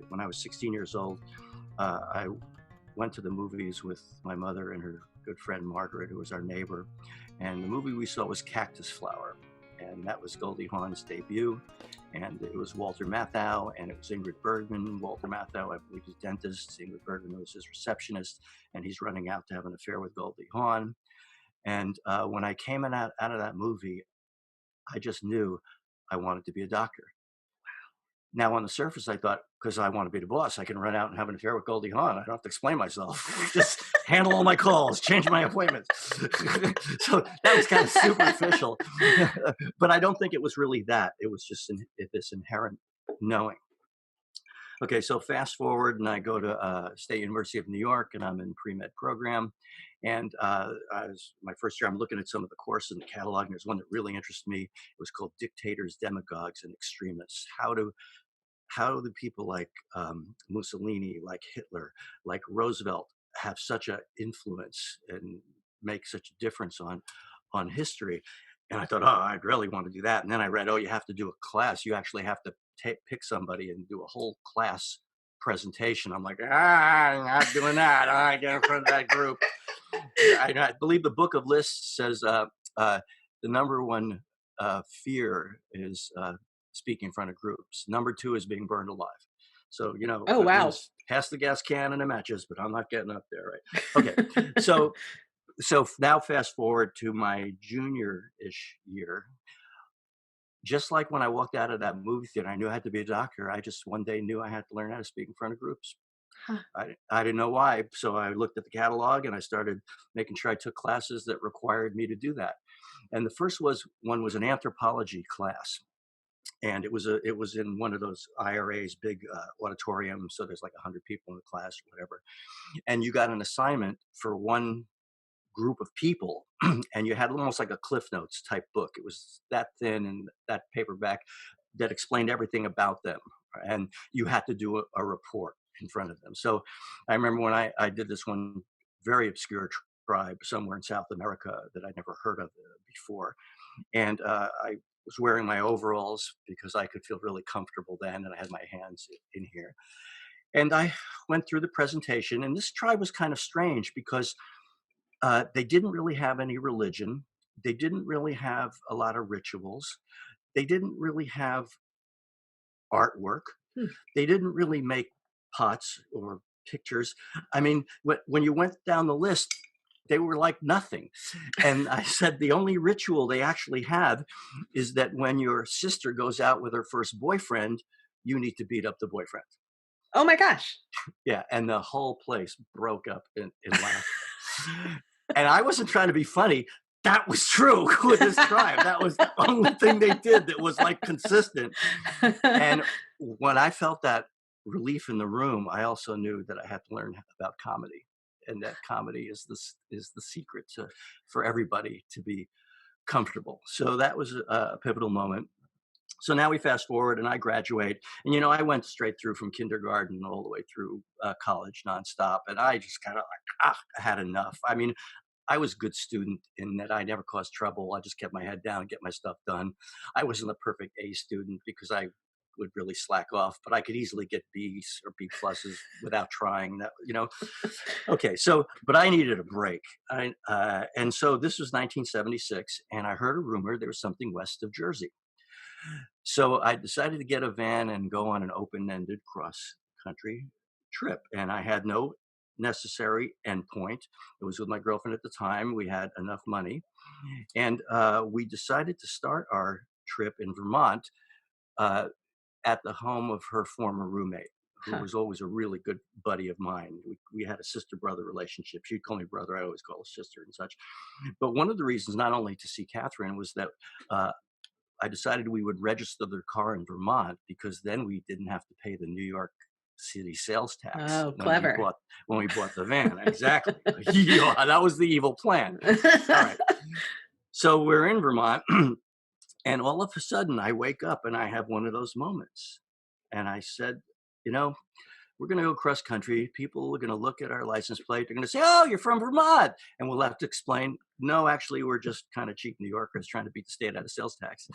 When I was 16 years old, I went to the movies with my mother and her good friend Margaret, who was our neighbor. And the movie we saw was Cactus Flower. And that was Goldie Hawn's debut. And it was Walter Matthau, and it was Ingrid Bergman. Walter Matthau, I believe, is dentist. Ingrid Bergman was his receptionist, and he's running out to have an affair with Goldie Hawn. And when I came out of that movie, I just knew I wanted to be a doctor. Now, on the surface, I thought, because I want to be the boss, I can run out and have an affair with Goldie Hawn. I don't have to explain myself. Just handle all my calls, change my appointments. So that was kind of superficial. But I don't think it was really that. It was just this inherent knowing. Okay, so fast forward, and I go to State University of New York, and I'm in pre-med program. And my first year, I'm looking at some of the courses in the catalog, and there's one that really interested me. It was called Dictators, Demagogues, and Extremists. How do people like Mussolini, like Hitler, like Roosevelt have such an influence and make such a difference on history? And I thought, oh, I'd really want to do that. And then I read, oh, you have to do a class. You actually have to pick somebody and do a whole class presentation. I'm like, I'm not doing that. I get in front of that group. I believe the Book of Lists says the number one fear is speaking in front of groups. Number 2 is being burned alive. So, Oh, wow. Pass the gas can and the matches, but I'm not getting up there, right? Okay. So now fast forward to my junior-ish year. Just like when I walked out of that movie theater, I knew I had to be a doctor. I just one day knew I had to learn how to speak in front of groups. Huh. I didn't know why. So I looked at the catalog and I started making sure I took classes that required me to do that. And the first one was an anthropology class. And it was in one of those IRA's big auditoriums. So there's like 100 people in the class or whatever. And you got an assignment for one group of people, and you had almost like a Cliff Notes type book. It was that thin and that paperback that explained everything about them. And you had to do a report in front of them. So I remember when I did this one very obscure tribe somewhere in South America that I'd never heard of before. And I was wearing my overalls because I could feel really comfortable then, and I had my hands in here. And I went through the presentation, and this tribe was kind of strange because they didn't really have any religion. They didn't really have a lot of rituals. They didn't really have artwork. They didn't really make pots or pictures. I mean, when you went down the list, they were like nothing. And I said, the only ritual they actually have is that when your sister goes out with her first boyfriend, you need to beat up the boyfriend. Oh my gosh. Yeah. And the whole place broke up in laughter. And I wasn't trying to be funny. That was true with this tribe. That was the only thing they did that was like consistent. And when I felt that relief in the room, I also knew that I had to learn about comedy, and that comedy is the secret for everybody to be comfortable. So that was a pivotal moment. So now we fast forward, and I graduate, and I went straight through from kindergarten all the way through college nonstop, and I just kind of like I had enough. I mean, I was a good student in that I never caused trouble. I just kept my head down, get my stuff done. I wasn't a perfect A student because I would really slack off, but I could easily get B's or B pluses without trying. Okay. So, but I needed a break, and so this was 1976, and I heard a rumor there was something west of Jersey. So I decided to get a van and go on an open-ended cross-country trip, and I had no necessary endpoint. It was with my girlfriend at the time. We had enough money, and we decided to start our trip in Vermont at the home of her former roommate, who was always a really good buddy of mine. We had a sister-brother relationship. She'd call me brother. I always call her sister and such. But one of the reasons, not only to see Catherine, was that I decided we would register their car in Vermont because then we didn't have to pay the New York City sales tax. Oh, clever. When we bought the van. Exactly. Yeah, that was the evil plan. All right. So we're in Vermont, and all of a sudden I wake up and I have one of those moments. And I said, we're going to go cross country. People are going to look at our license plate. They're going to say, oh, you're from Vermont. And we'll have to explain, no, actually, we're just kind of cheap New Yorkers trying to beat the state out of sales tax.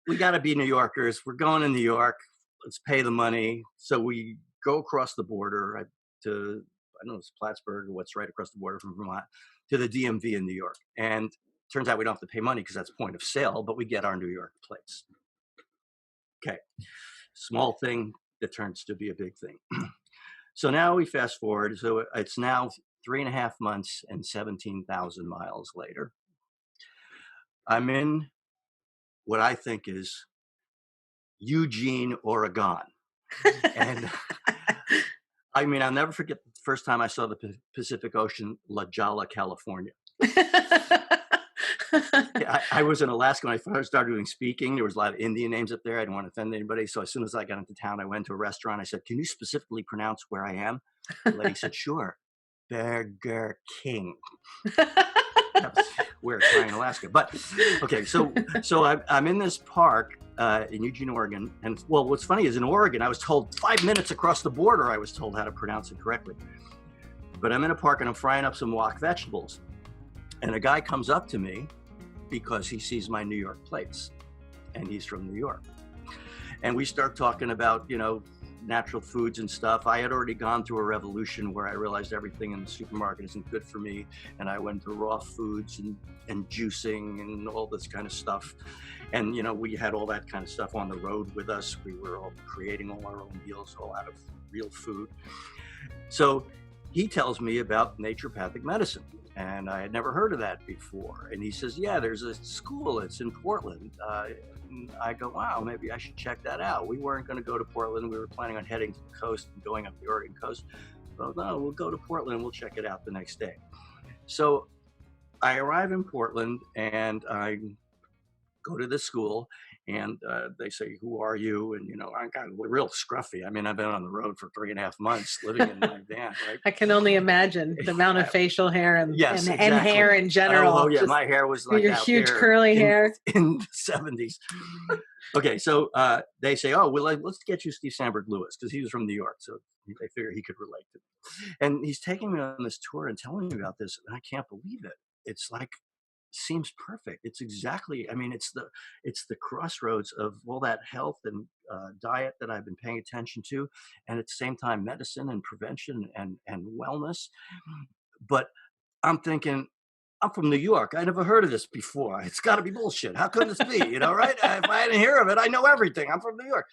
We got to be New Yorkers. We're going to New York. let's pay the money. So we go across the border to, I don't know, it's Plattsburgh or what's right across the border from Vermont to the DMV in New York. And turns out we don't have to pay money because that's point of sale, but we get our New York plates. Okay. Small thing that turns to be a big thing. So now we fast forward. So it's now 3.5 months and 17,000 miles later. I'm in what I think is Eugene, Oregon. And I mean, I'll never forget the first time I saw the Pacific Ocean, La Jolla, California. I was in Alaska when I first started doing speaking. There was a lot of Indian names up there. I didn't want to offend anybody. So as soon as I got into town, I went to a restaurant. I said, "Can you specifically pronounce where I am?" The lady said, "Sure. Burger King." That was where it's in Alaska. But okay, so I'm in this park in Eugene, Oregon. And well, what's funny is in Oregon, I was told 5 minutes across the border, I was told how to pronounce it correctly. But I'm in a park and I'm frying up some wok vegetables. And a guy comes up to me because he sees my New York plates and he's from New York. And we start talking about, natural foods and stuff. I had already gone through a revolution where I realized everything in the supermarket isn't good for me. And I went to raw foods and juicing and all this kind of stuff. And, we had all that kind of stuff on the road with us. We were all creating all our own meals, all out of real food. So he tells me about naturopathic medicine. And I had never heard of that before. And he says, yeah, there's a school. It's in Portland. And I go, wow, maybe I should check that out. We weren't going to go to Portland. We were planning on heading to the coast and going up the Oregon coast. Well, no, we'll go to Portland. We'll check it out the next day. So I arrive in Portland and I go to this school and they say, who are you? And, I got real scruffy. I mean, I've been on the road for 3.5 months living in my van, right? I can only imagine the amount of facial hair and, yes, and exactly. hair in general. Oh, yeah, my hair was like your out huge there curly hair in the 70s. Okay, so they say, oh, well, let's get you Steve Sandberg Lewis because he was from New York. So they figure he could relate to me. And he's taking me on this tour and telling me about this. And I can't believe it. It's like, seems perfect. It's exactly, I mean, it's the crossroads of all that health and diet that I've been paying attention to. And at the same time, medicine and prevention and wellness. But I'm thinking, I'm from New York. I never heard of this before. It's got to be bullshit. How could this be? Right? If I didn't hear of it, I know everything. I'm from New York.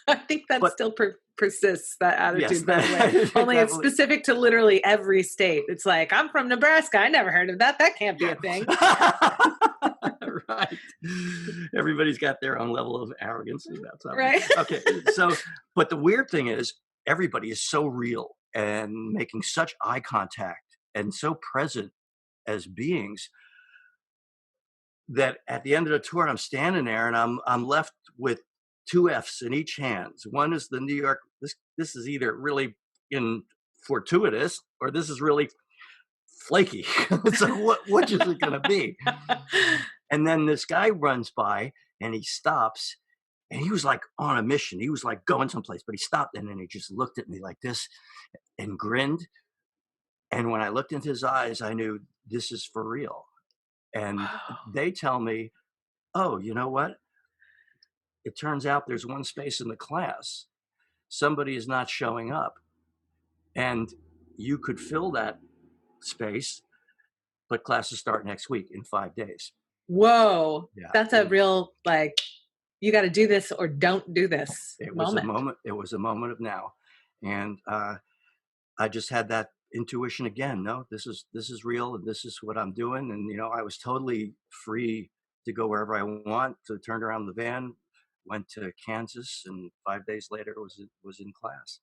I think that still persists, that attitude, Yes, by the way. Only it's specific to literally every state. It's like, I'm from Nebraska. I never heard of that. That can't be a thing. Right. Everybody's got their own level of arrogance about something. Right. Okay. So, but the weird thing is, everybody is so real and making such eye contact and so present as beings that at the end of the tour, I'm standing there and I'm left with 2 F's in each hand. One is the New York. This is either really fortuitous or this is really flaky. So which is it going to be? And then this guy runs by and he stops and he was like on a mission. He was like going someplace, but he stopped and then he just looked at me like this and grinned. And when I looked into his eyes, I knew this is for real. And they tell me, oh, you know what? It turns out there's one space in the class. Somebody is not showing up. And you could fill that space, but classes start next week in 5 days. Whoa. Yeah. That's a real, like, you got to do this or don't do this moment. It was a moment of now. And I just had that intuition again. No, this is real and this is what I'm doing. And, I was totally free to go wherever I want. So turned around the van, went to Kansas, and 5 days later was in class.